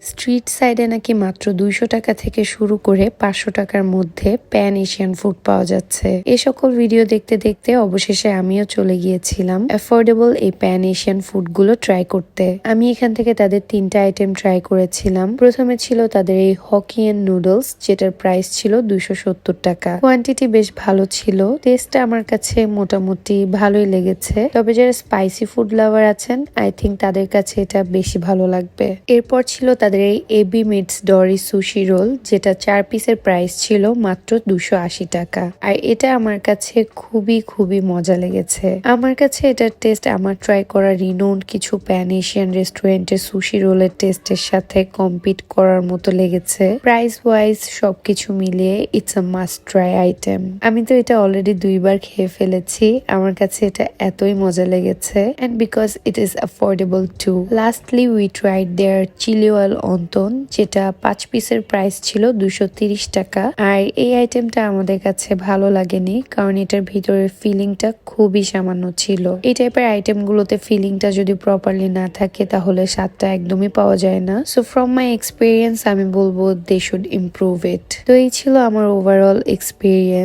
Street সাইডে নাকি মাত্র 200 টাকা থেকে শুরু করে 500 টাকার মধ্যে প্যান এশিয়ান ফুড পাওয়া যাচ্ছে। এই সকল ভিডিও দেখতে দেখতে অবশেষে আমিও চলে গিয়েছিলাম অ্যাফোর্ডেবল এই প্যান এশিয়ান ফুডগুলো ট্রাই করতে। আমি এখান থেকে তাদের 3টা আইটেম ট্রাই করেছিলাম। প্রথমে ছিল তাদের এই হকিয়ান নুডলস, যেটার প্রাইস ছিল 270 টাকা। কোয়ান্টিটি বেশ ভালো ছিল, টেস্টটা আমার কাছে মোটামুটি ভালোই লেগেছে। তবে যারা স্পাইসি ফুড লাভার আছেন, আই থিঙ্ক তাদের কাছে এটা বেশি ভালো লাগবে। এরপর ছিল তাদের এই এবি মিটস ডরি সুশি রোল, যেটা 4 পিসের প্রাইস ছিল মাত্র 280 টাকা। আর এটা আমার কাছে খুবই মজা লেগেছে। আমার কাছে এটার টেস্ট আমার ট্রাই করা রিনোন্ড কিছু প্যান এশিয়ান রেস্টুরেন্টের সুশি রোলের টেস্টের সাথে কম্পিট করার মতো লেগেছে। প্রাইস ওয়াইজ সবকিছু মিলিয়ে it's a must try item. আমি তো এটা অলরেডি 2বার খেয়ে ফেলেছি। আমার কাছে এটা এতই মজা লেগেছে, and because it is affordable too. Lastly we tried their chili oil wonton, যেটা 5 পিসের প্রাইস ছিল 230 টাকা। আর এই আইটেমটা আমাদের কাছে ভালো লাগেনি, কারণ এটার ভিতরের ফিলিংটা খুবই সামান্য ছিল। এই টাইপের আইটেম গুলোতে ফিলিংটা যদি প্রপারলি না থাকে তাহলে স্বাদটা একদমই পাওয়া যায় না। সো ফ্রম মাই এক্সপিরিয়েন্স আমি বলবো দে শুড ইমপ্রুভ ইট। তো এই ছিল আমার ওভারঅল এক্সপিরিয়েন্স।